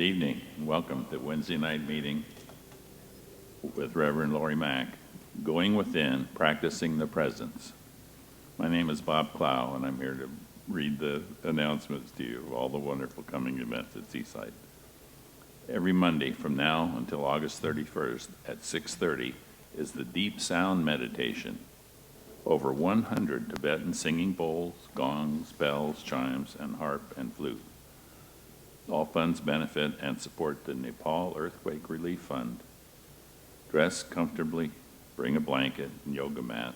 Good evening and welcome to Wednesday night meeting with Reverend Lori Mack, Going Within, Practicing the Presence. My name is Bob Clow and I'm here to read the announcements to you of all the wonderful coming events at Seaside. Every Monday from now until August 31st at 6:30 is the Deep Sound Meditation. Over 100 Tibetan singing bowls, gongs, bells, chimes, and harp and flute. All funds benefit and support the Nepal Earthquake Relief Fund. Dress comfortably, bring a blanket and yoga mat.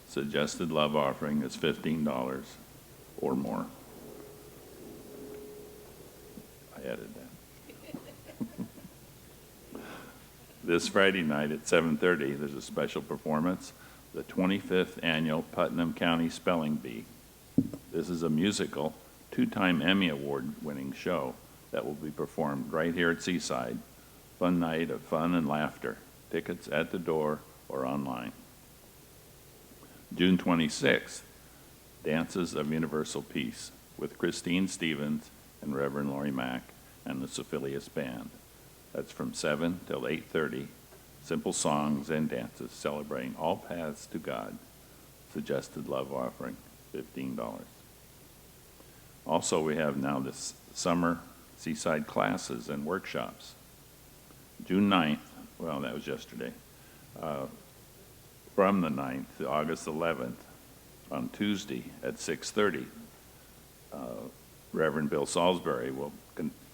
Suggested love offering is $15 or more. I added that. This Friday night at 7:30, there's a special performance, the 25th Annual Putnam County Spelling Bee. This is a musical, two-time Emmy Award-winning show that will be performed right here at Seaside. Fun night of fun and laughter. Tickets at the door or online. June 26th, Dances of Universal Peace with Christine Stevens and Reverend Lori Mack and the Sophilius Band. That's from 7 till 8:30. Simple songs and dances celebrating all paths to God. Suggested love offering, $15. Also, we have now this summer Seaside classes and workshops. June 9th, well, that was yesterday, from the 9th to August 11th, on Tuesday at 6:30, Reverend Bill Salisbury will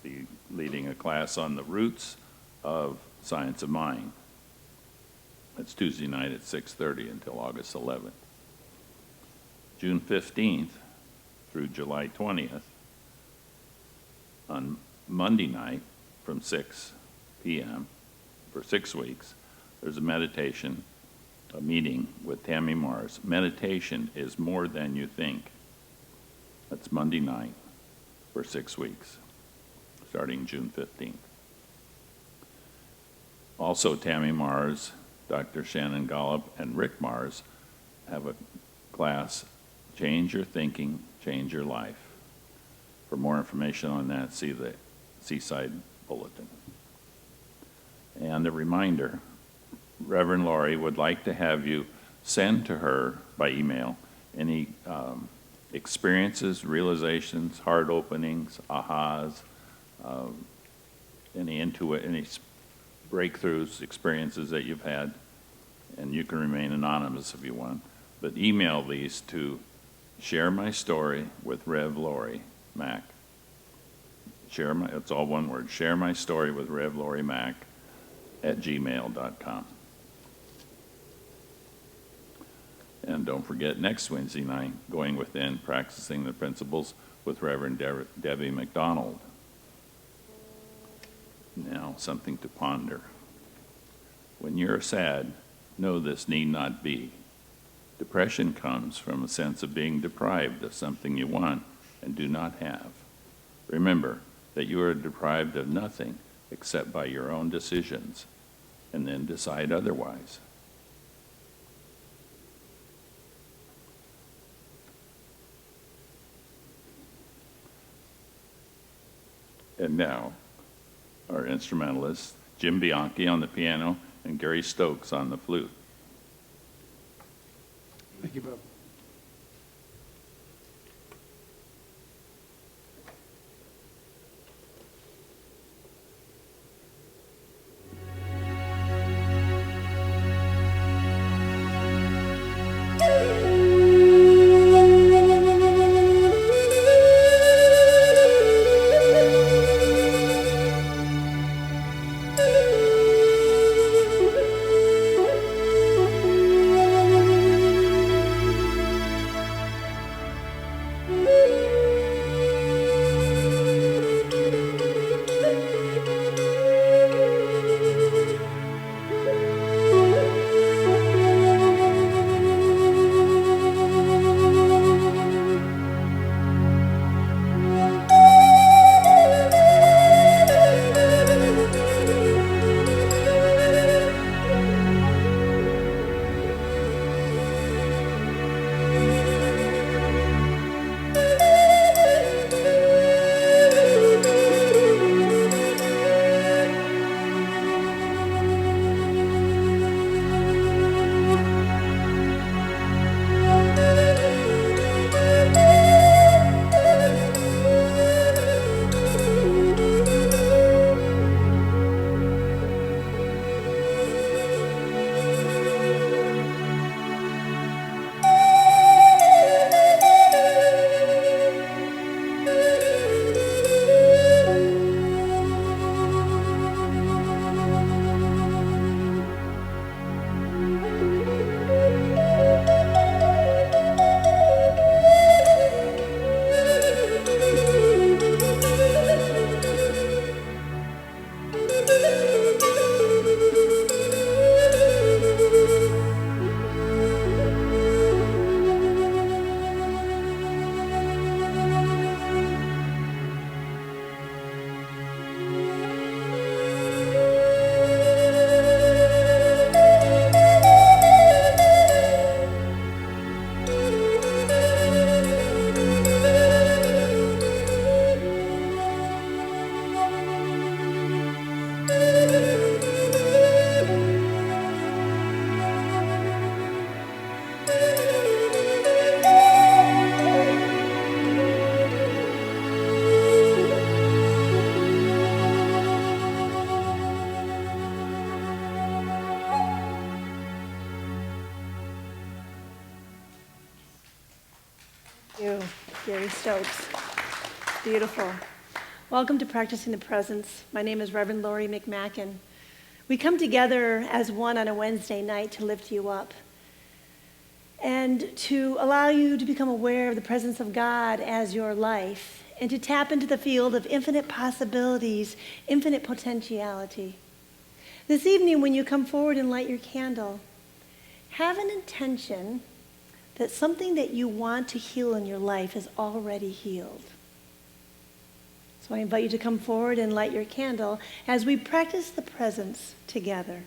be leading a class on the roots of science of mind. That's Tuesday night at 6:30 until August 11th. June 15th through July 20th, on Monday night from 6 p.m. for 6 weeks, there's a meditation, a meeting with Tammy Mars. Meditation is more than you think. That's Monday night for 6 weeks, starting June 15th. Also, Tammy Mars, Dr. Shannon Gollop, and Rick Mars have a class, Change Your Thinking, Change Your Life. For more information on that, see the Seaside Bulletin. And a reminder, Reverend Lori would like to have you send to her by email any experiences, realizations, heart openings, ahas, any breakthroughs, experiences that you've had, and you can remain anonymous if you want, but email these to Share My Story with Rev Lori Mack. It's all one word, Share My Story with Rev Lori Mack at gmail.com. And don't forget, next Wednesday night, Going Within, Practicing the Principles with Reverend Debbie McDonald. Now, something to ponder. When you're sad, know this need not be. Depression comes from a sense of being deprived of something you want and do not have. Remember that you are deprived of nothing except by your own decisions, and then decide otherwise. And now, our instrumentalists, Jim Bianchi on the piano and Gary Stokes on the flute. Thank you, Bob. You, Gary Stokes. Beautiful. Welcome to Practicing the Presence. My name is Reverend Lori McMacken. We come together as one on a Wednesday night to lift you up and to allow you to become aware of the presence of God as your life and to tap into the field of infinite possibilities, infinite potentiality. This evening, when you come forward and light your candle, have an intention that something that you want to heal in your life is already healed. So I invite you to come forward and light your candle as we practice the presence together.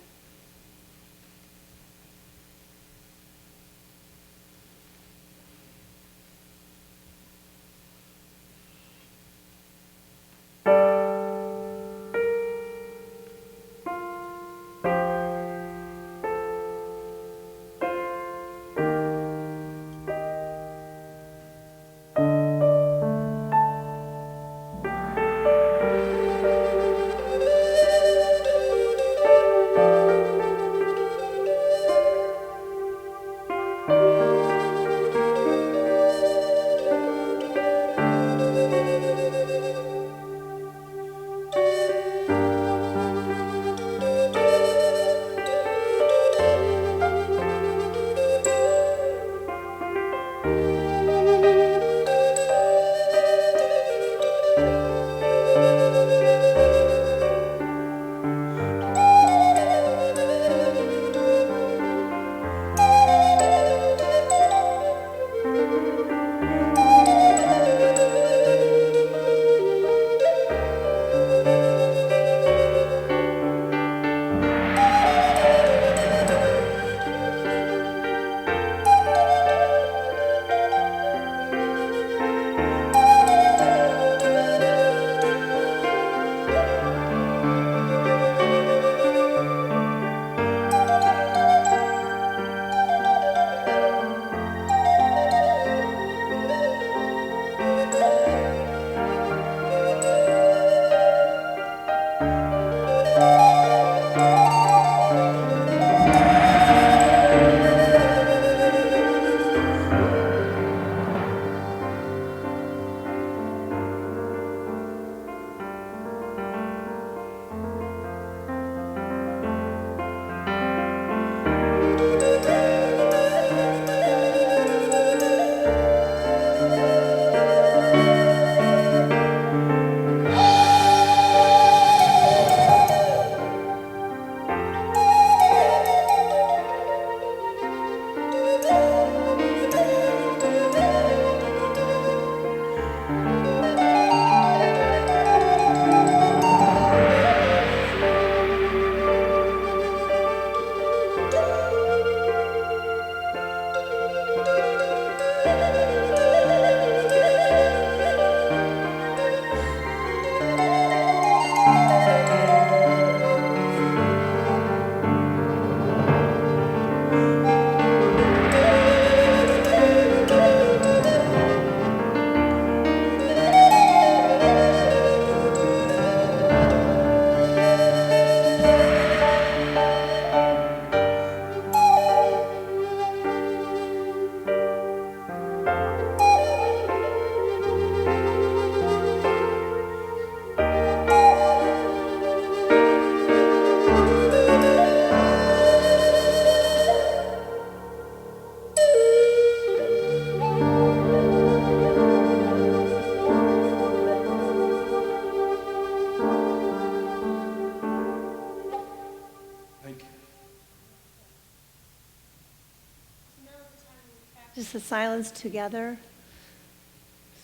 Just the silence together.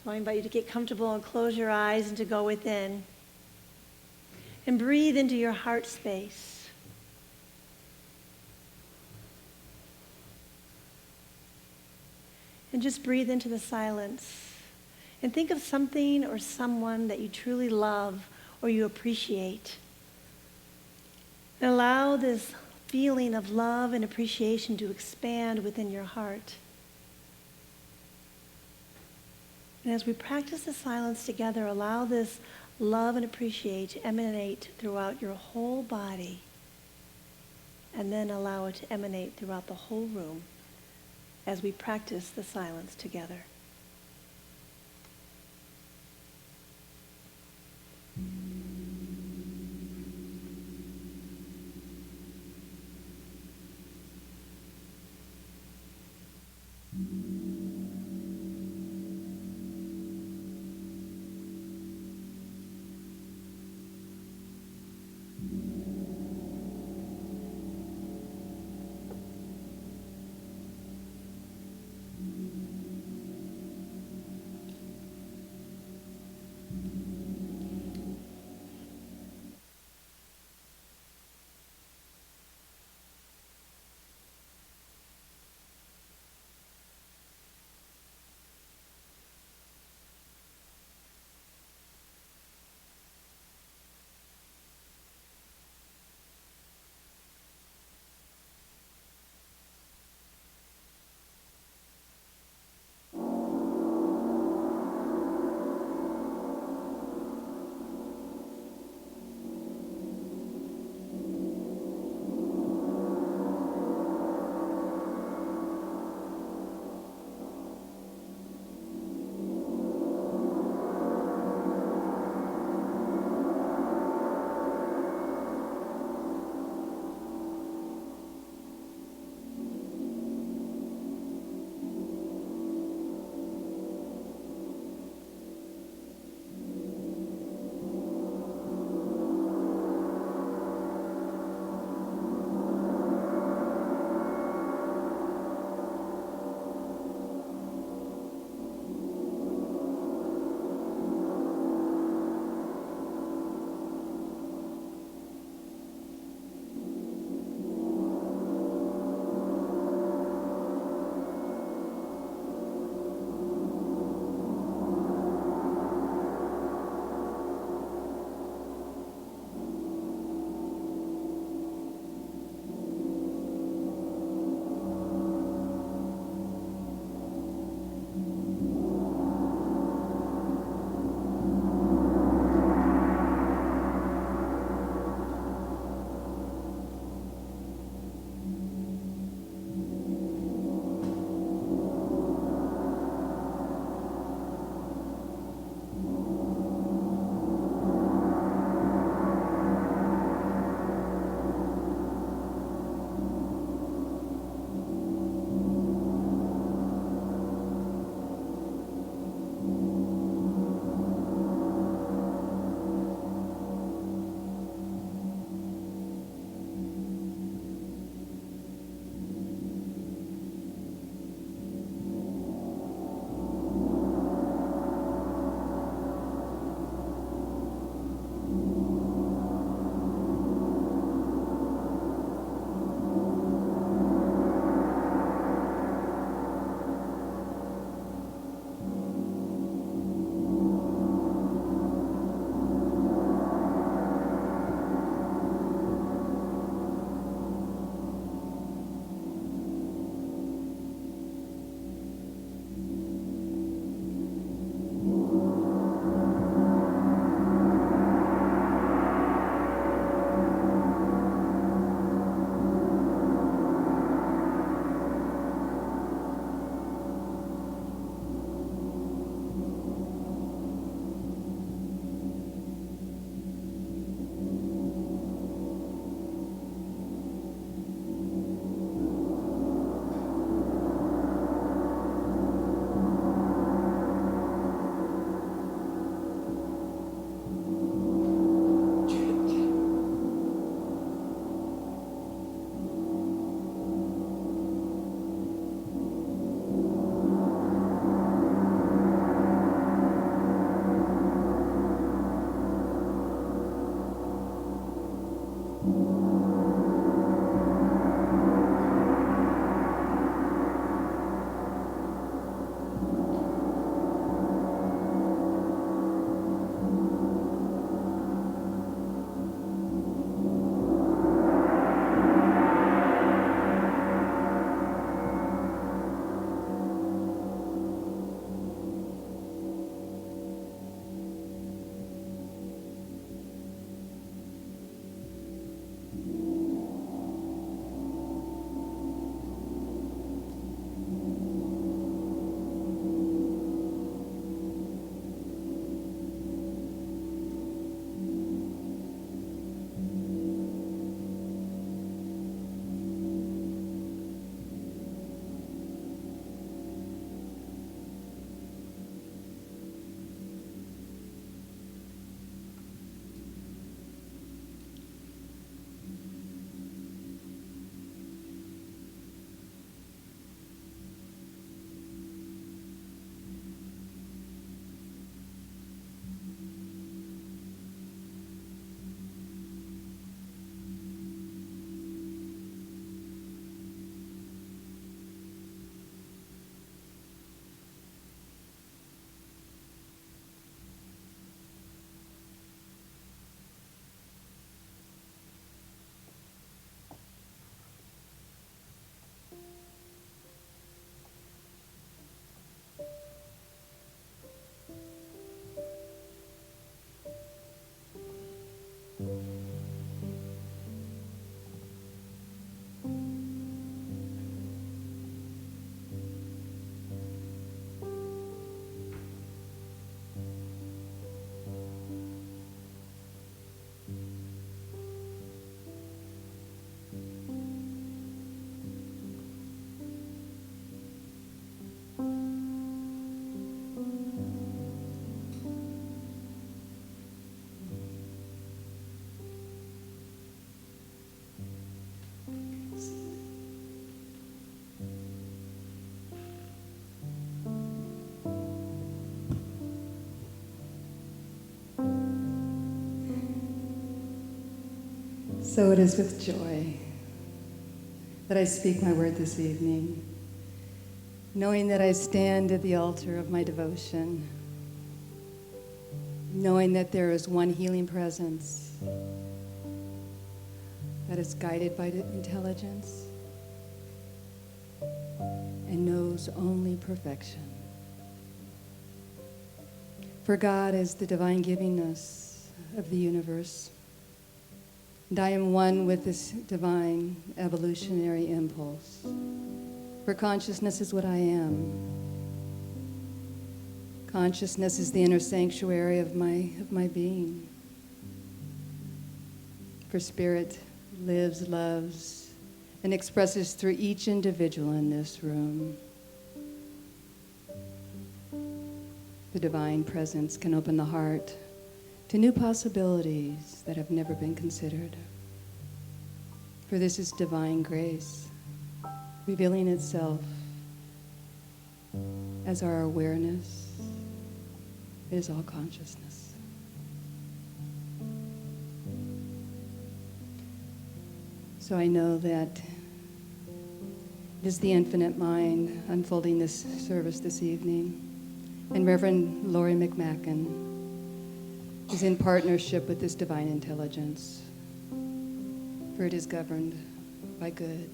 So I invite you to get comfortable and close your eyes and to go within. And breathe into your heart space. And just breathe into the silence. And think of something or someone that you truly love or you appreciate. And allow this feeling of love and appreciation to expand within your heart. And as we practice the silence together, allow this love and appreciate to emanate throughout your whole body. And then allow it to emanate throughout the whole room as we practice the silence together. So it is with joy that I speak my word this evening, knowing that I stand at the altar of my devotion, knowing that there is one healing presence that is guided by intelligence and knows only perfection. For God is the divine givingness of the universe, and I am one with this divine evolutionary impulse. For consciousness is what I am. Consciousness is the inner sanctuary of my being. For spirit lives, loves, and expresses through each individual in this room. The divine presence can open the heart to new possibilities that have never been considered. For this is divine grace, revealing itself as our awareness is all consciousness. So I know that it is the infinite mind unfolding this service this evening, and Reverend Lori McMacken is in partnership with this divine intelligence, for it is governed by good,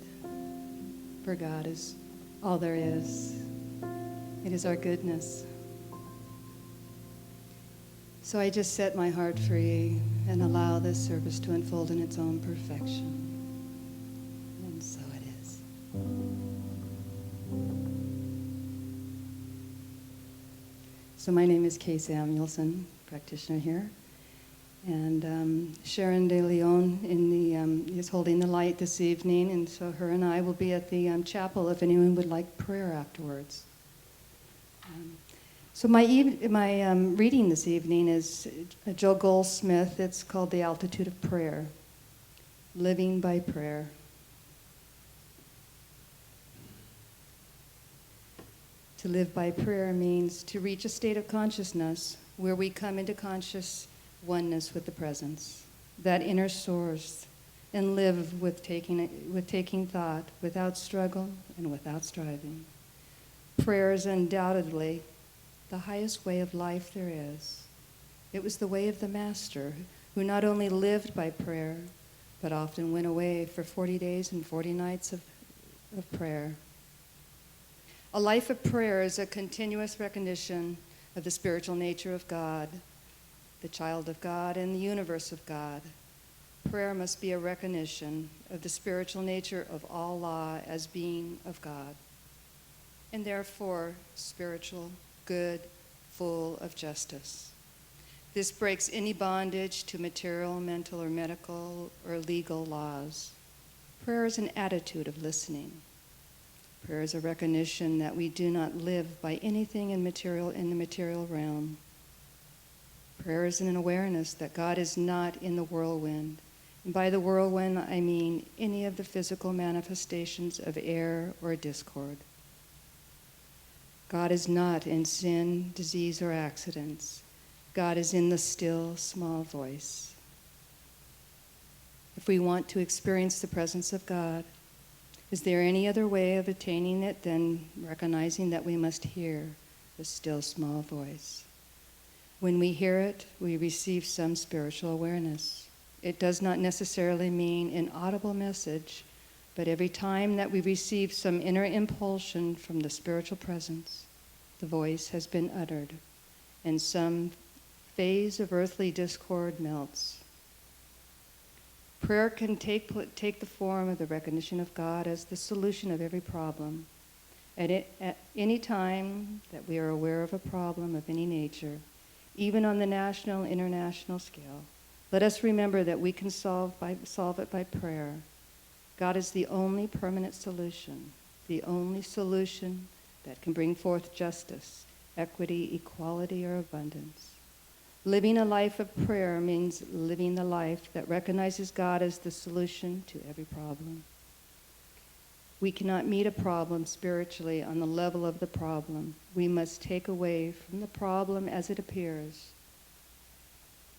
for God is all there is. It is our goodness. So I just set my heart free and allow this service to unfold in its own perfection. And so it is. So my name is Kay Samuelson, practitioner here. And Sharon De Leon is holding the light this evening, and so her and I will be at the chapel if anyone would like prayer afterwards. So my reading this evening is Joe Goldsmith. It's called The Altitude of Prayer, Living by Prayer. To live by prayer means to reach a state of consciousness where we come into conscious oneness with the presence, that inner source, and live with taking thought, without struggle and without striving. Prayer is undoubtedly the highest way of life there is. It was the way of the Master, who not only lived by prayer, but often went away for 40 days and 40 nights of prayer. A life of prayer is a continuous recognition of the spiritual nature of God, the child of God, and the universe of God. Prayer must be a recognition of the spiritual nature of all law as being of God, and therefore spiritual, good, full of justice. This breaks any bondage to material, mental, or medical, or legal laws. Prayer is an attitude of listening. Prayer is a recognition that we do not live by anything in the material realm. Prayer is an awareness that God is not in the whirlwind. And by the whirlwind, I mean any of the physical manifestations of air or discord. God is not in sin, disease, or accidents. God is in the still, small voice. If we want to experience the presence of God, is there any other way of attaining it than recognizing that we must hear the still, small voice? When we hear it, we receive some spiritual awareness. It does not necessarily mean an audible message, but every time that we receive some inner impulsion from the spiritual presence, the voice has been uttered, and some phase of earthly discord melts. Prayer can take the form of the recognition of God as the solution of every problem. At any time that we are aware of a problem of any nature, even on the national, international scale, let us remember that we can solve it by prayer. God is the only permanent solution, the only solution that can bring forth justice, equity, equality, or abundance. Living a life of prayer means living the life that recognizes God as the solution to every problem. We cannot meet a problem spiritually on the level of the problem. We must take away from the problem as it appears.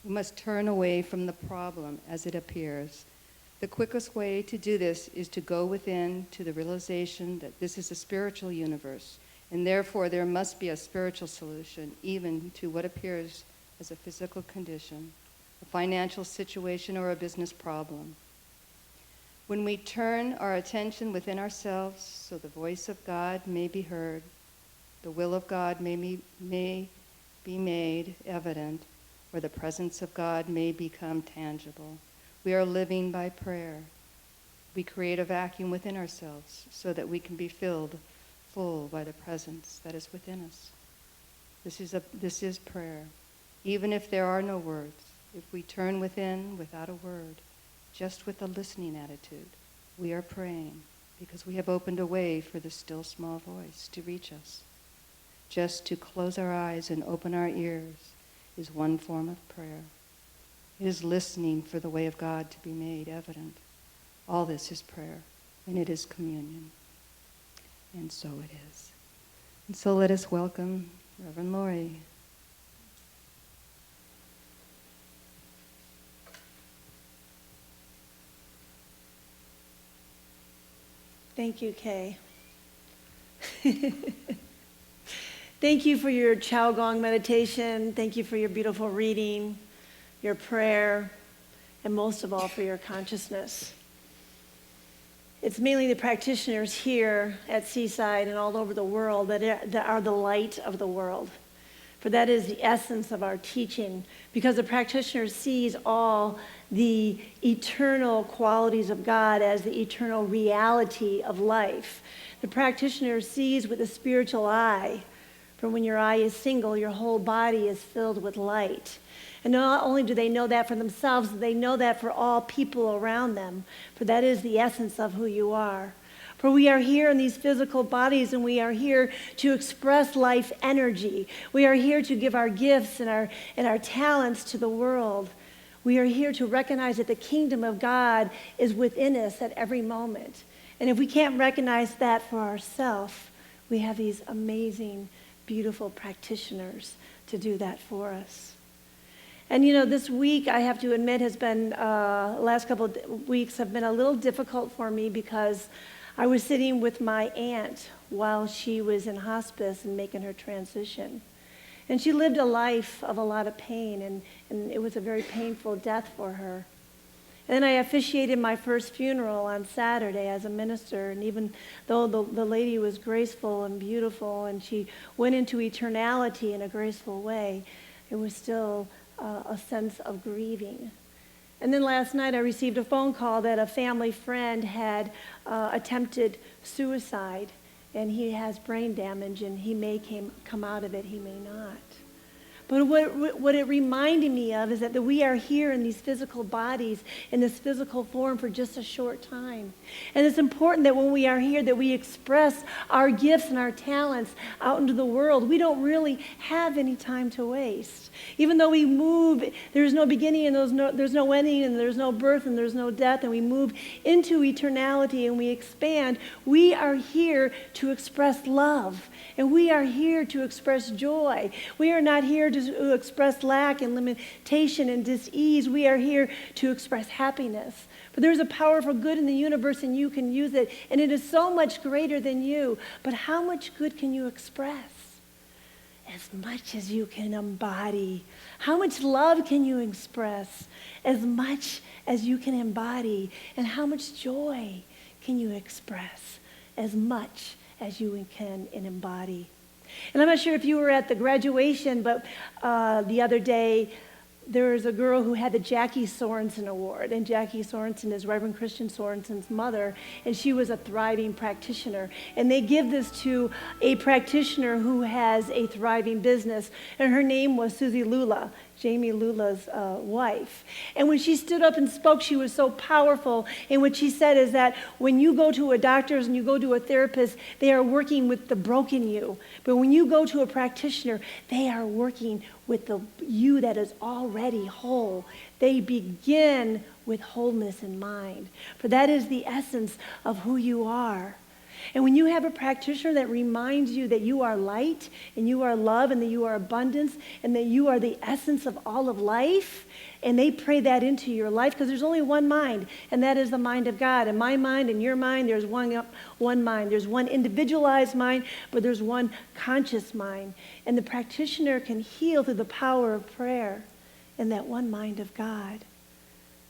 We must turn away from the problem as it appears. The quickest way to do this is to go within to the realization that this is a spiritual universe, and therefore there must be a spiritual solution even to what appears as a physical condition, a financial situation, or a business problem. When we turn our attention within ourselves so the voice of God may be heard, the will of God may be made evident, or the presence of God may become tangible, we are living by prayer. We create a vacuum within ourselves so that we can be filled full by the presence that is within us. This is prayer. Even if there are no words, if we turn within without a word, just with a listening attitude, we are praying because we have opened a way for the still small voice to reach us. Just to close our eyes and open our ears is one form of prayer. It is listening for the way of God to be made evident. All this is prayer, and it is communion. And so it is. And so let us welcome Reverend Lori. Thank you, Kay. Thank you for your Chow Gong meditation. Thank you for your beautiful reading, your prayer, and most of all for your consciousness. It's mainly the practitioners here at Seaside and all over the world that are the light of the world. For that is the essence of our teaching, because the practitioner sees all the eternal qualities of God as the eternal reality of life. The practitioner sees with a spiritual eye. For when your eye is single, your whole body is filled with light. And not only do they know that for themselves, they know that for all people around them. For that is the essence of who you are. For we are here in these physical bodies, and we are here to express life energy. We are here to give our gifts and our talents to the world. We are here to recognize that the kingdom of God is within us at every moment. And if we can't recognize that for ourselves, we have these amazing, beautiful practitioners to do that for us. And this week, I have to admit, has been, last couple of weeks have been a little difficult for me because I was sitting with my aunt while she was in hospice and making her transition. And she lived a life of a lot of pain, and it was a very painful death for her. And then I officiated my first funeral on Saturday as a minister, and even though the lady was graceful and beautiful, and she went into eternality in a graceful way, it was still a sense of grieving. And then last night I received a phone call that a family friend had attempted suicide, and he has brain damage, and he may come out of it, he may not. But what it reminded me of is that we are here in these physical bodies, in this physical form for just a short time. And it's important that when we are here that we express our gifts and our talents out into the world. We don't really have any time to waste. Even though we move, there's no beginning and there's no ending, and there's no birth and there's no death, and we move into eternality and we expand, we are here to express love. And we are here to express joy. We are not here to express lack and limitation and dis-ease. We are here to express happiness. For there's a powerful good in the universe, and you can use it. And it is so much greater than you. But how much good can you express? As much as you can embody. How much love can you express? As much as you can embody. And how much joy can you express? As much as you can embody. And I'm not sure if you were at the graduation, but the other day, there was a girl who had the Jackie Sorensen Award, and Jackie Sorensen is Reverend Christian Sorensen's mother, and she was a thriving practitioner. And they give this to a practitioner who has a thriving business, and her name was Susie Lula, Jamie Lula's wife. And when she stood up and spoke, she was so powerful. And what she said is that when you go to a doctor's and you go to a therapist, they are working with the broken you. But when you go to a practitioner, they are working with the you that is already whole. They begin with wholeness in mind. For that is the essence of who you are. And when you have a practitioner that reminds you that you are light and you are love and that you are abundance and that you are the essence of all of life, and they pray that into your life, because there's only one mind, and that is the mind of God. In my mind and your mind, there's one mind. There's one individualized mind, but there's one conscious mind. And the practitioner can heal through the power of prayer in that one mind of God.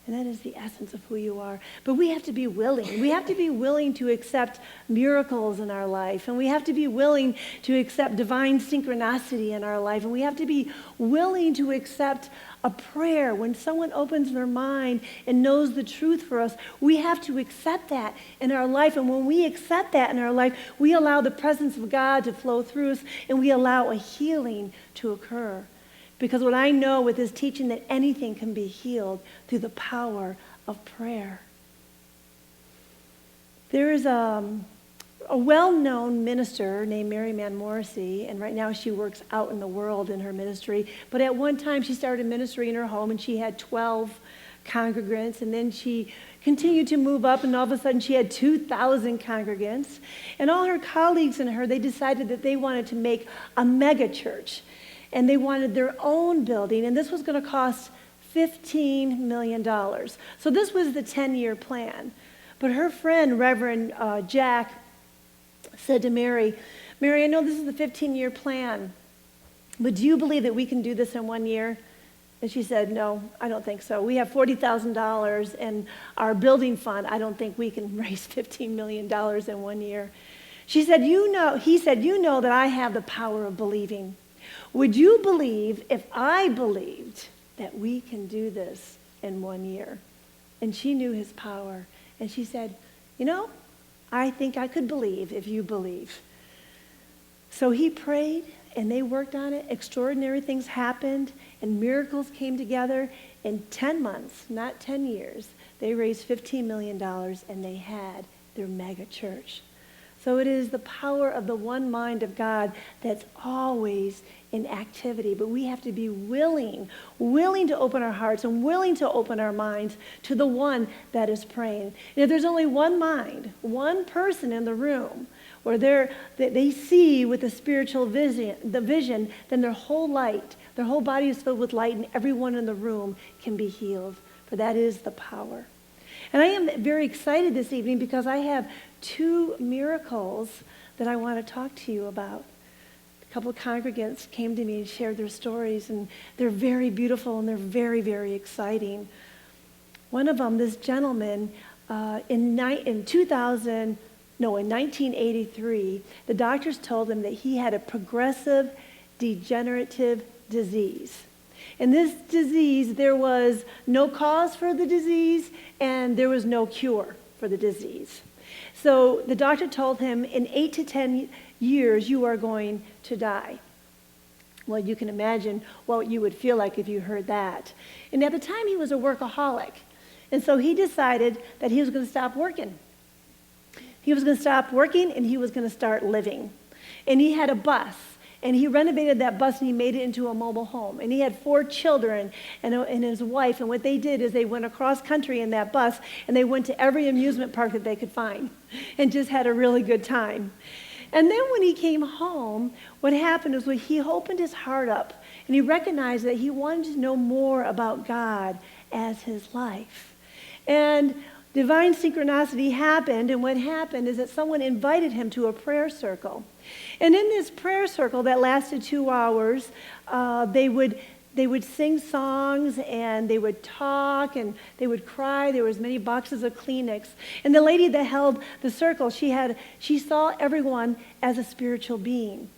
And that is the essence of who you are. But we have to be willing. We have to be willing to accept miracles in our life. And we have to be willing to accept divine synchronicity in our life. And we have to be willing to accept a prayer. When someone opens their mind and knows the truth for us, we have to accept that in our life. And when we accept that in our life, we allow the presence of God to flow through us, and we allow a healing to occur. Because what I know with this teaching, that anything can be healed through the power of prayer. There is a well-known minister named Mary Mann Morrissey, and right now she works out in the world in her ministry. But at one time she started ministry in her home, and she had 12 congregants, and then she continued to move up, and all of a sudden she had 2,000 congregants. And all her colleagues and her, they decided that they wanted to make a mega church. And they wanted their own building, and this was going to cost $15 million. So this was the 10-year plan. But her friend, Reverend Jack, said to Mary, I know this is the 15-year plan, but do you believe that we can do this in 1 year? And she said, no, I don't think so. We have $40,000 in our building fund. I don't think we can raise $15 million in 1 year. He said, you know that I have the power of believing. Would you believe if I believed that we can do this in 1 year? And she knew his power. And she said, I think I could believe if you believe. So he prayed, and they worked on it. Extraordinary things happened, and miracles came together. In 10 months, not 10 years, they raised $15 million, and they had their mega church. So it is the power of the one mind of God that's always in activity. But we have to be willing to open our hearts and willing to open our minds to the one that is praying. And if there's only one mind, one person in the room where they see with the spiritual vision, then their whole body is filled with light, and everyone in the room can be healed. For that is the power. And I am very excited this evening because I have 2 miracles that I want to talk to you about. A couple of congregants came to me and shared their stories, and they're very beautiful and they're very, very exciting. One of them, this gentleman, in 1983, the doctors told him that he had a progressive degenerative disease. In this disease, there was no cause for the disease, and there was no cure for the disease. So the doctor told him, in 8 to 10 years, you are going to die. Well, you can imagine what you would feel like if you heard that. And at the time, he was a workaholic. And so he decided that he was going to stop working. He was going to stop working, and he was going to start living. And he had a bus. And he renovated that bus, and he made it into a mobile home. And he had 4 children and his wife. And what they did is they went across country in that bus, and they went to every amusement park that they could find and just had a really good time. And then when he came home, what happened is he opened his heart up, and he recognized that he wanted to know more about God as his life. And divine synchronicity happened, and what happened is that someone invited him to a prayer circle. And in this prayer circle that lasted 2 hours, they would sing songs, and they would talk, and they would cry. There was many boxes of Kleenex. And the lady that held the circle, she saw everyone as a spiritual being.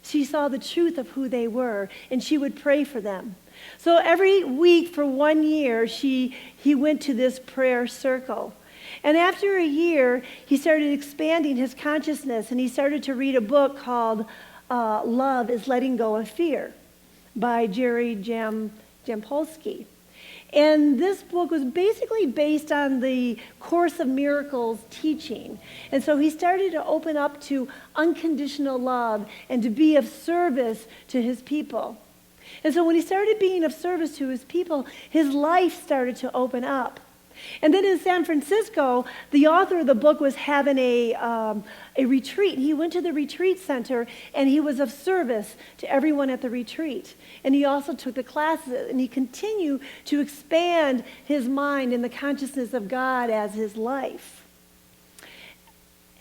She saw the truth of who they were, and she would pray for them. So every week for 1 year, he went to this prayer circle. And after a year, he started expanding his consciousness, and he started to read a book called Love is Letting Go of Fear by Jerry Jampolsky. And this book was basically based on the Course of Miracles teaching. And so he started to open up to unconditional love and to be of service to his people. And so when he started being of service to his people, his life started to open up. And then in San Francisco, the author of the book was having a retreat. He went to the retreat center, and he was of service to everyone at the retreat. And he also took the classes, and he continued to expand his mind in the consciousness of God as his life.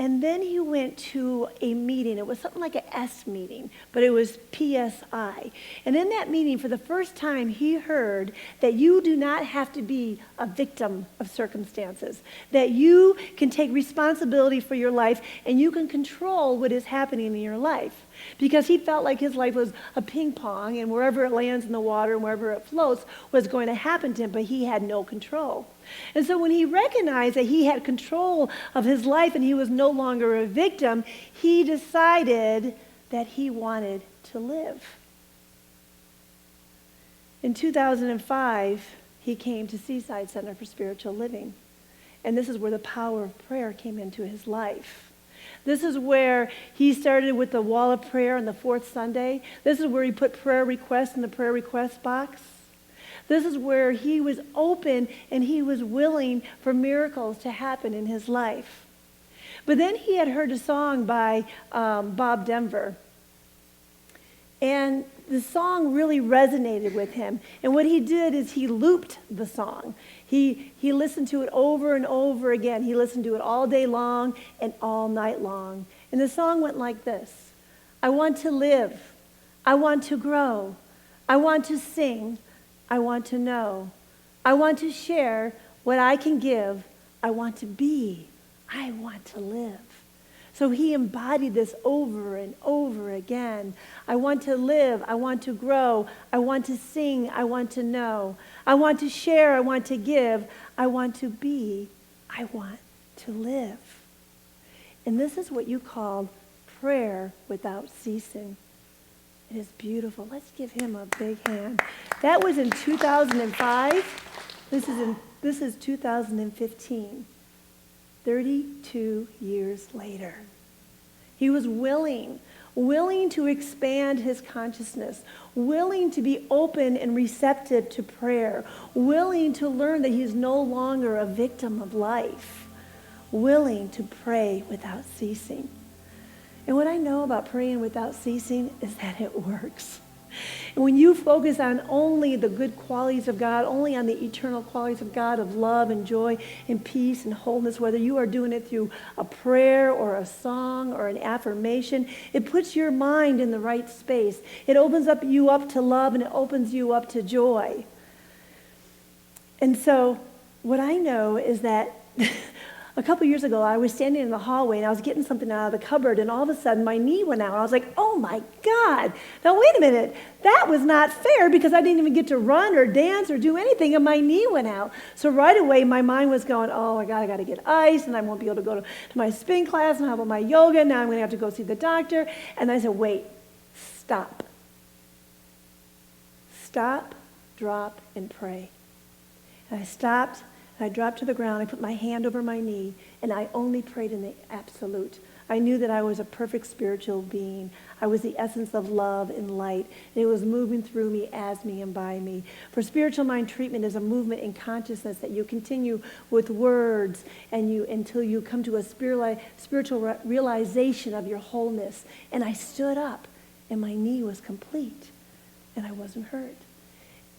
And then he went to a meeting. It was something like a S meeting, but it was PSI. And in that meeting, for the first time, he heard that you do not have to be a victim of circumstances, that you can take responsibility for your life and you can control what is happening in your life. Because he felt like his life was a ping pong, and wherever it lands in the water and wherever it floats was going to happen to him, but he had no control. And so when he recognized that he had control of his life and he was no longer a victim, he decided that he wanted to live. In 2005, he came to Seaside Center for Spiritual Living. And this is where the power of prayer came into his life. This is where he started with the wall of prayer on the fourth Sunday. This is where he put prayer requests in the prayer request box. This is where he was open and he was willing for miracles to happen in his life. But then he had heard a song by Bob Denver. And the song really resonated with him. And what he did is he looped the song. He listened to it over and over again. He listened to it all day long and all night long. And the song went like this. I want to live. I want to grow. I want to sing. I want to know. I want to share what I can give. I want to be. I want to live. So he embodied this over and over again. I want to live. I want to grow. I want to sing. I want to know. I want to share. I want to give. I want to be. I want to live. And this is what you call prayer without ceasing. It is beautiful. Let's give him a big hand. That was in 2005. This is 2015. 32 years later. He was willing to expand his consciousness, willing to be open and receptive to prayer, willing to learn that he's no longer a victim of life, willing to pray without ceasing. And what I know about praying without ceasing is that it works. And when you focus on only the good qualities of God, only on the eternal qualities of God of love and joy and peace and wholeness, whether you are doing it through a prayer or a song or an affirmation, it puts your mind in the right space. It opens you up to love, and it opens you up to joy. And so what I know is that a couple years ago, I was standing in the hallway and I was getting something out of the cupboard, and all of a sudden my knee went out. I was like, oh my God. Now wait a minute. That was not fair, because I didn't even get to run or dance or do anything, and my knee went out. So right away my mind was going, oh my God, I got to get ice, and I won't be able to go to my spin class, and how about my yoga? Now I'm going to have to go see the doctor. And I said, wait, stop. Stop, drop, and pray. And I stopped. I dropped to the ground, I put my hand over my knee, and I only prayed in the absolute. I knew that I was a perfect spiritual being. I was the essence of love and light, and it was moving through me, as me, and by me. For spiritual mind treatment is a movement in consciousness that you continue with words until you come to a spiritual realization of your wholeness. And I stood up, and my knee was complete, and I wasn't hurt.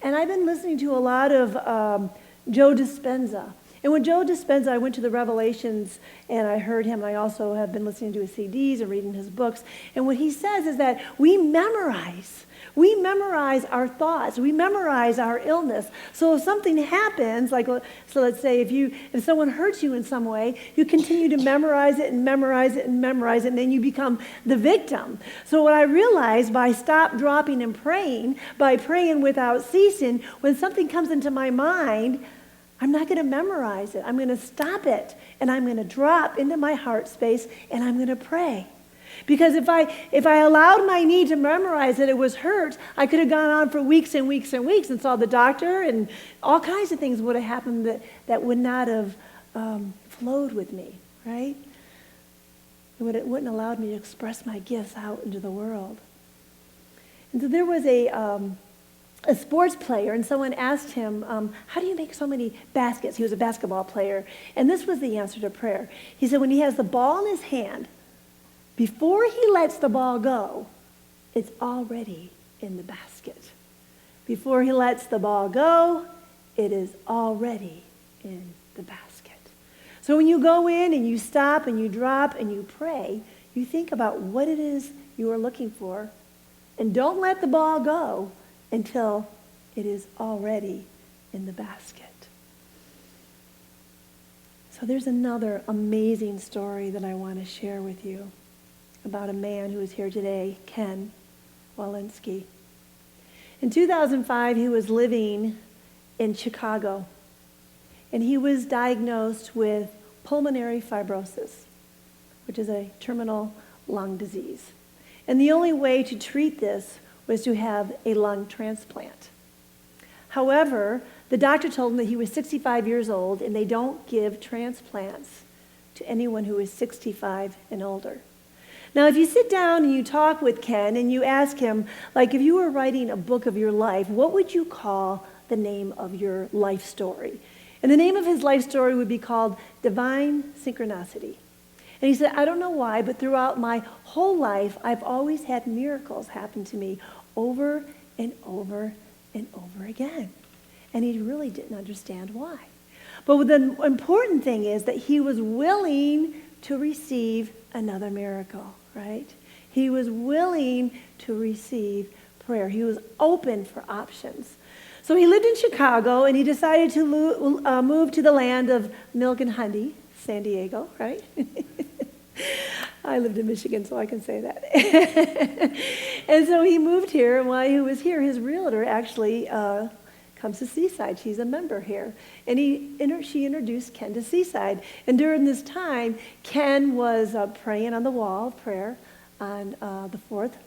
And I've been listening to a lot of Joe Dispenza. And when Joe Dispenza, I went to the Revelations and I heard him, and I also have been listening to his CDs and reading his books. And what he says is that we memorize our thoughts. We memorize our illness. So if something happens, so let's say if someone hurts you in some way, you continue to memorize it and memorize it and memorize it, and then you become the victim. So what I realized by stop, dropping, and praying, by praying without ceasing, when something comes into my mind, I'm not going to memorize it. I'm going to stop it, and I'm going to drop into my heart space, and I'm going to pray. Because if I allowed my knee to memorize that it was hurt, I could have gone on for weeks and weeks and weeks and saw the doctor, and all kinds of things would have happened that would not have flowed with me, right? It wouldn't have allowed me to express my gifts out into the world. And so there was a a sports player, and someone asked him, how do you make so many baskets? He was a basketball player, and this was the answer to prayer. He said when he has the ball in his hand, before he lets the ball go, it's already in the basket. Before he lets the ball go, it is already in the basket. So when you go in and you stop and you drop and you pray, you think about what it is you are looking for, and don't let the ball go until it is already in the basket. So there's another amazing story that I want to share with you about a man who is here today, Ken Walensky. In 2005, he was living in Chicago, and he was diagnosed with pulmonary fibrosis, which is a terminal lung disease. And the only way to treat this was to have a lung transplant. However, the doctor told him that he was 65 years old, and they don't give transplants to anyone who is 65 and older. Now, if you sit down and you talk with Ken and you ask him, like if you were writing a book of your life, what would you call the name of your life story? And the name of his life story would be called Divine Synchronicity. And he said, I don't know why, but throughout my whole life, I've always had miracles happen to me over and over and over again. And he really didn't understand why. But the important thing is that he was willing to receive another miracle, right? He was willing to receive prayer. He was open for options. So he lived in Chicago, and he decided to move to the land of milk and honey, San Diego, right? I lived in Michigan, so I can say that. And so he moved here, and while he was here, his realtor actually comes to Seaside. She's a member here. And she introduced Ken to Seaside. And during this time, Ken was praying on the wall of prayer on the fourth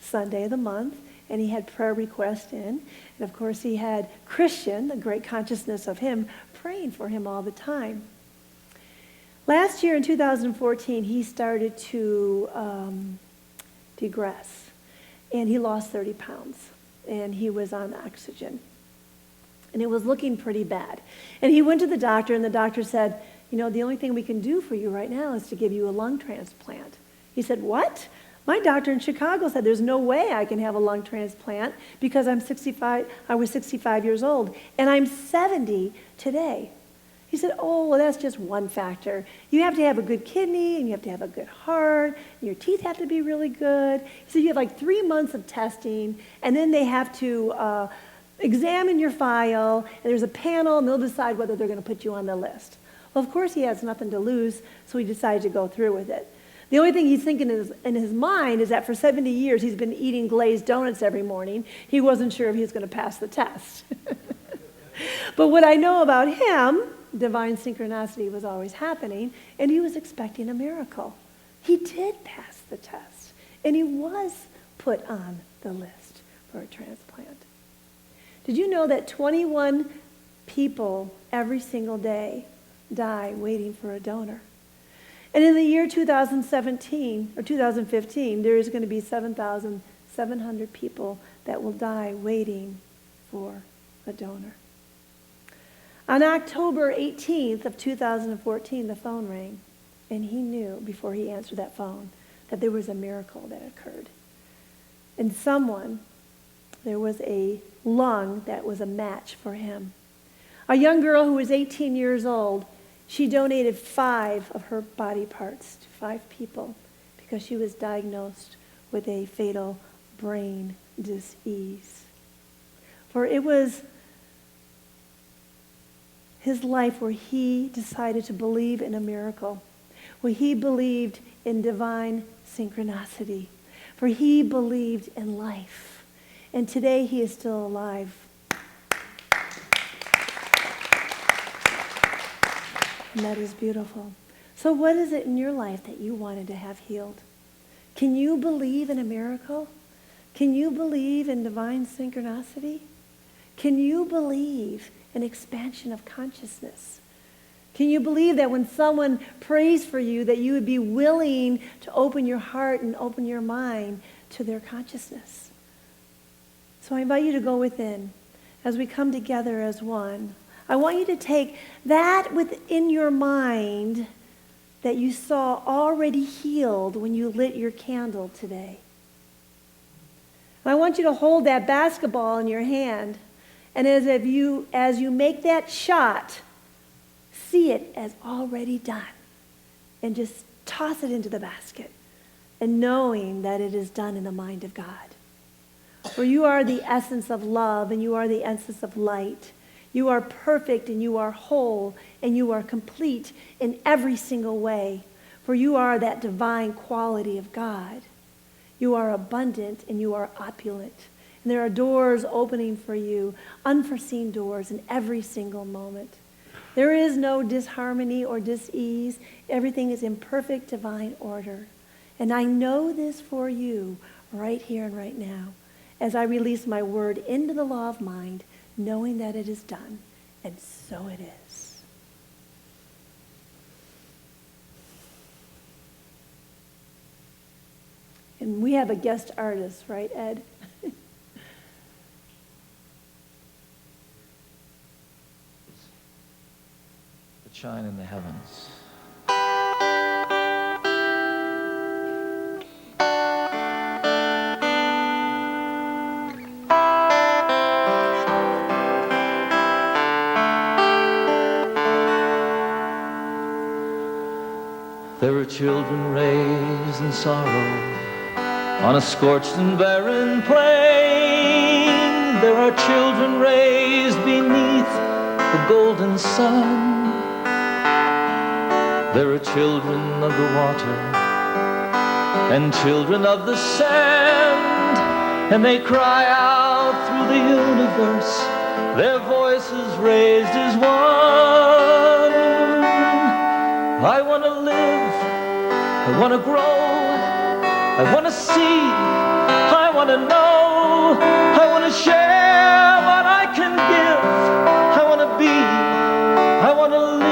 Sunday of the month, and he had prayer requests in. And of course, he had Christian, a great consciousness of him, praying for him all the time. Last year in 2014, he started to degress, and he lost 30 pounds, and he was on oxygen. And it was looking pretty bad. And he went to the doctor, and the doctor said, you know, the only thing we can do for you right now is to give you a lung transplant. He said, what? My doctor in Chicago said there's no way I can have a lung transplant because I was 65 years old, and I'm 70 today. He said, oh, well, that's just one factor. You have to have a good kidney, and you have to have a good heart, and your teeth have to be really good. He said you have like 3 months of testing, and then they have to examine your file, and there's a panel, and they'll decide whether they're going to put you on the list. Well, of course, he has nothing to lose, so he decided to go through with it. The only thing he's thinking in his mind is that for 70 years, he's been eating glazed donuts every morning. He wasn't sure if he was going to pass the test. But what I know about him, divine synchronicity was always happening, and he was expecting a miracle. He did pass the test, and he was put on the list for a transplant. Did you know that 21 people every single day die waiting for a donor? And in the year 2017 or 2015, there is going to be 7,700 people that will die waiting for a donor. On October 18th of 2014, the phone rang, and he knew before he answered that phone that there was a miracle that occurred. And there was a lung that was a match for him. A young girl who was 18 years old, she donated 5 of her body parts to 5 people because she was diagnosed with a fatal brain disease. For it was his life where he decided to believe in a miracle, where he believed in divine synchronicity, for he believed in life. And today he is still alive. And that is beautiful. So what is it in your life that you wanted to have healed? Can you believe in a miracle? Can you believe in divine synchronicity? Can you believe in expansion of consciousness? Can you believe that when someone prays for you, that you would be willing to open your heart and open your mind to their consciousness? So I invite you to go within as we come together as one. I want you to take that within your mind that you saw already healed when you lit your candle today. And I want you to hold that basketball in your hand, and as you make that shot, see it as already done, and just toss it into the basket, and knowing that it is done in the mind of God. For you are the essence of love, and you are the essence of light. You are perfect, and you are whole, and you are complete in every single way. For you are that divine quality of God. You are abundant, and you are opulent. And there are doors opening for you, unforeseen doors in every single moment. There is no disharmony or dis-ease. Everything is in perfect divine order. And I know this for you right here and right now, as I release my word into the law of mind, knowing that it is done, and so it is. And we have a guest artist, right, Ed? But shine in the heavens. There were children raised in sorrow on a scorched and barren plain. There are children raised beneath the golden sun. There are children of the water and children of the sand, and they cry out through the universe, their voices raised as one. I want to live, I want to grow, I want to see, I want to know, I want to share what I can give, I want to be, I want to live.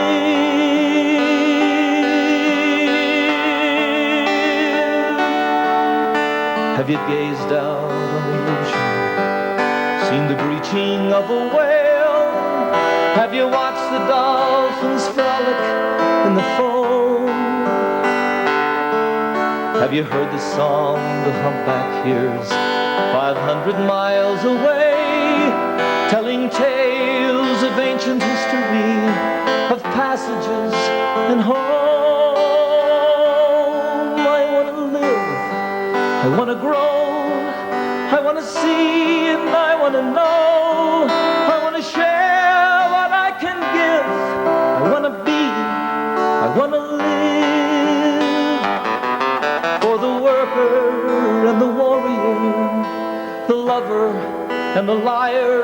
Have you gazed out on the ocean, seen the breaching of a whale? Have you watched the dolphins frolic in the foam? Have you heard the song the humpback hears 500 miles away, telling tales of ancient history, of passages and home? I want to live, I want to grow, I want to see, and I want to know, I want to share what I can give, I want to be, I want to live. For the worker and the warrior, the lover and the liar,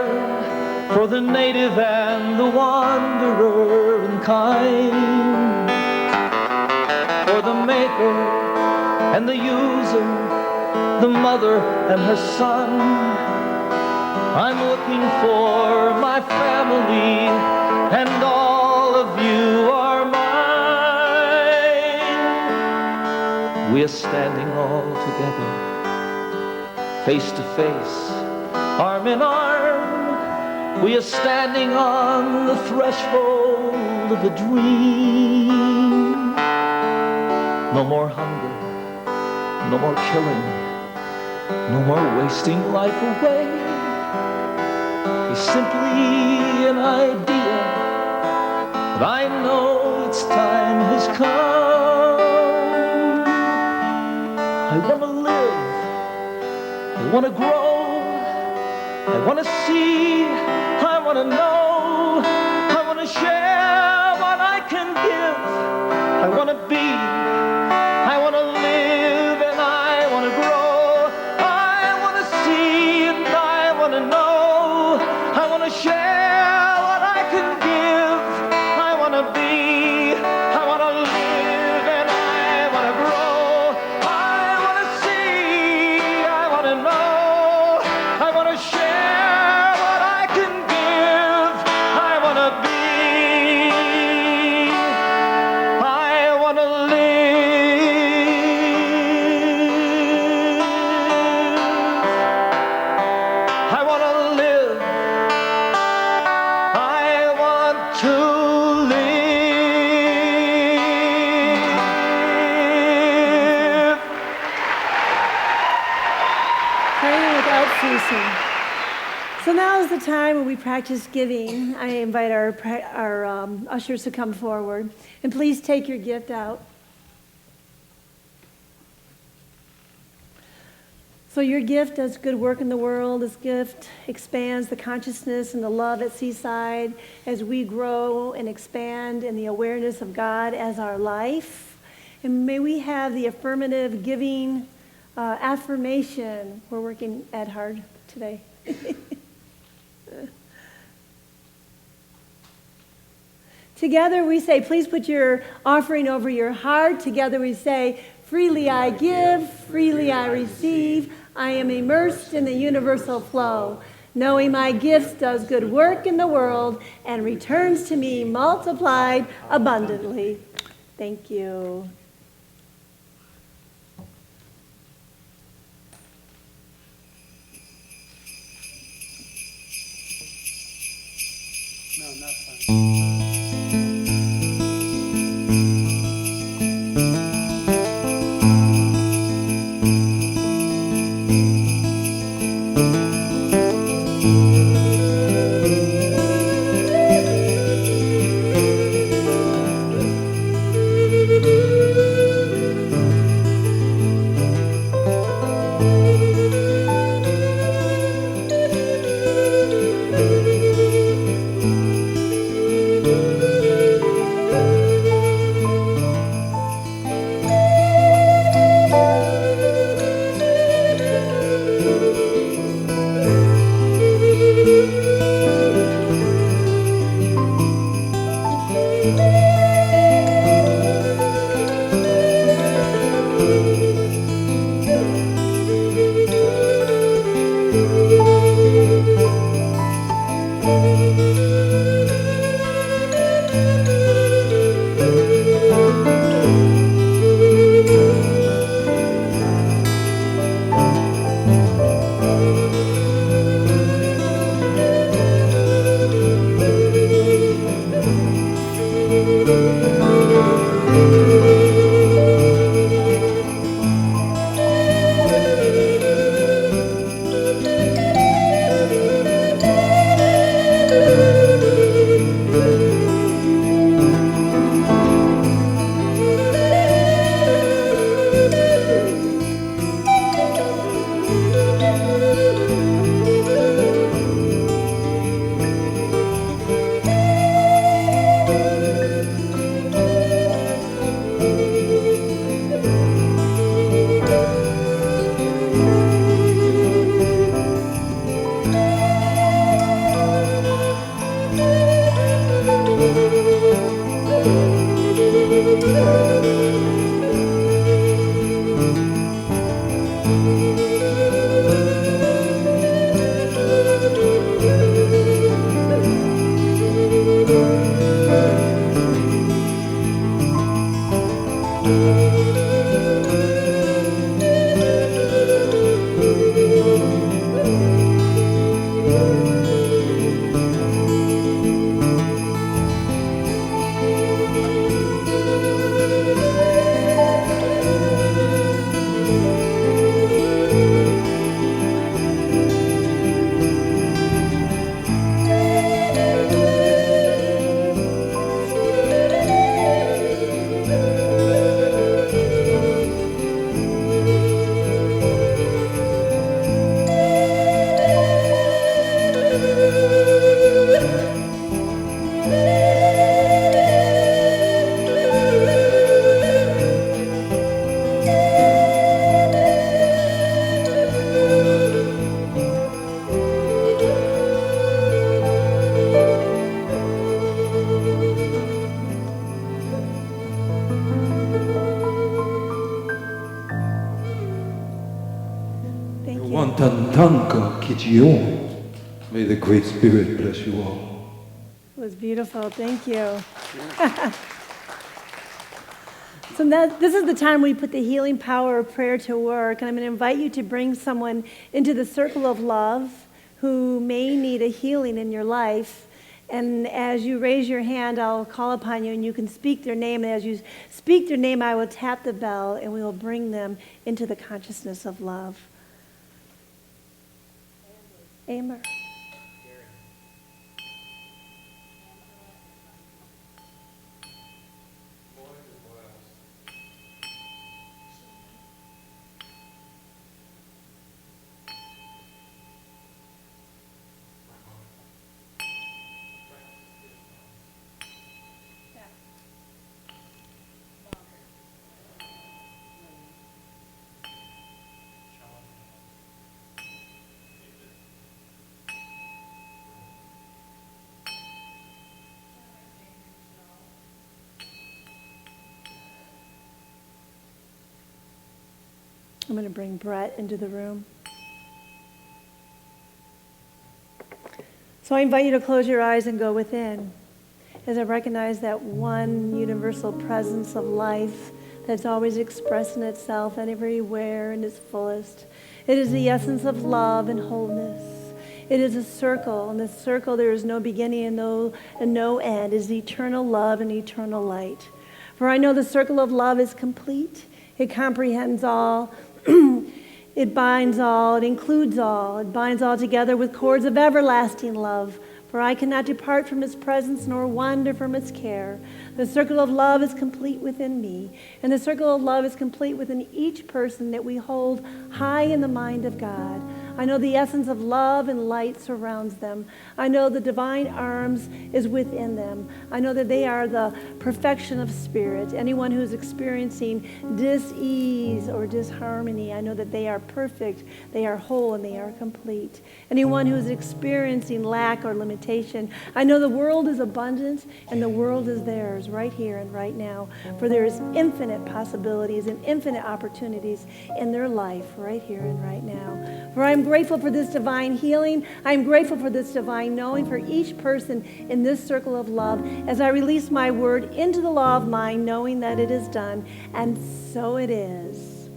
for the native and the wanderer and kind, for the maker and the user, the mother and her son. I'm looking for my family, and all of you are mine. We are standing all together, face to face, arm in arm. We are standing on the threshold of a dream. No more hunger, no more killing, no more wasting life away. It's simply an idea, but I know its time has come. I want to live, I want to grow, I want to see, I want to know, I want to share what I can give, I want to be, I want to live, and I want to grow, I want to see, and I want to know, I want to share what I can give, I want to be, I want to live, and I want to grow, I want to see, I want to know, I want to share what I can give, I want to be, I want to live. ceasing. So now is the time when we practice giving. I invite our ushers to come forward. And please take your gift out. So your gift does good work in the world. This gift expands the consciousness and the love at Seaside as we grow and expand in the awareness of God as our life. And may we have the affirmative giving affirmation. We're working at hard today. Together we say, please put your offering over your heart. Together we say, freely I give, freely I receive. I am immersed in the universal flow, knowing my gifts does good work in the world and returns to me multiplied abundantly. Thank you. No, not fine. Thank you. Wantantanka Kichiyo. May the Great Spirit bless you all. It was beautiful. Thank you. So this is the time we put the healing power of prayer to work. And I'm going to invite you to bring someone into the circle of love who may need a healing in your life. And as you raise your hand, I'll call upon you and you can speak their name. And as you speak their name, I will tap the bell and we will bring them into the consciousness of love. Amber. I'm going to bring Brett into the room. So I invite you to close your eyes and go within as I recognize that one universal presence of life that's always expressing itself everywhere in its fullest. It is the essence of love and wholeness. It is a circle. In this circle there is no beginning and no end. It is eternal love and eternal light. For I know the circle of love is complete. It comprehends all. It binds all, it includes all, it binds all together with cords of everlasting love. For I cannot depart from its presence nor wander from its care. The circle of love is complete within me, and the circle of love is complete within each person that we hold high in the mind of God. I know the essence of love and light surrounds them. I know the divine arms is within them. I know that they are the perfection of spirit. Anyone who is experiencing dis-ease or disharmony, I know that they are perfect, they are whole, and they are complete. Anyone who is experiencing lack or limitation, I know the world is abundant and the world is theirs right here and right now. For there is infinite possibilities and infinite opportunities in their life right here and right now. For I'm grateful for this divine healing. I'm grateful for this divine knowing for each person in this circle of love as I release my word into the law of mind, knowing that it is done, and so it is.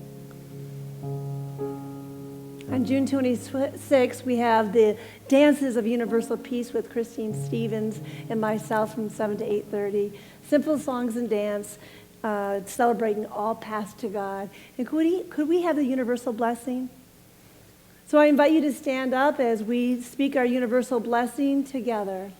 On June 26th, we have the Dances of Universal Peace with Christine Stevens and myself from 7 to 8:30. Simple songs and dance, celebrating all paths to God. And could we have the universal blessing? So I invite you to stand up as we speak our universal blessing together.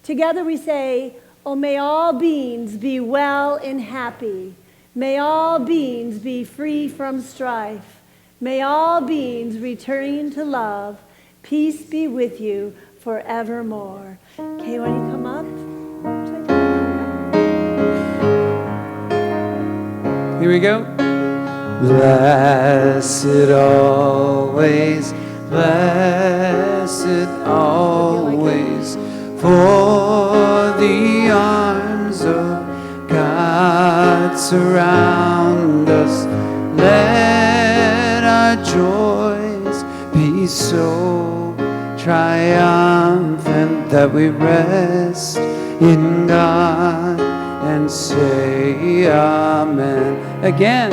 Together we say, "Oh, may all beings be well and happy. May all beings be free from strife. May all beings return to love. Peace be with you forevermore." Okay, why don't you come up? Here we go. Blessed always, blessed always, for the arms of God surround us. Let our joys be so triumphant that we rest in God and say amen. Again.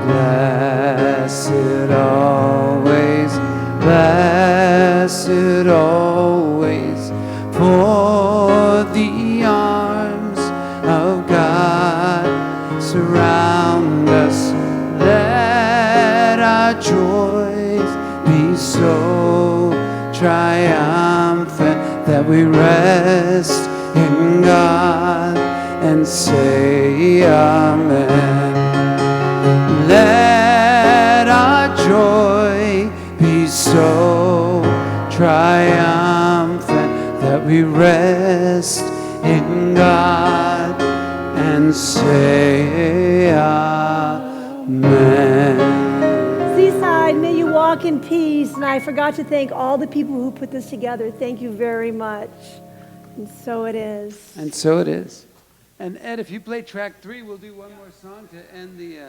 Blessed always, blessed always, for the arms of God surround us. Let our joys be so triumphant that we rest in God and say amen. Let our joy be so triumphant that we rest in God and say amen. Seaside, may you walk in peace. And I forgot to thank all the people who put this together. Thank you very much. And so it is. And so it is. And Ed, if you play track 3, we'll do one more song to end the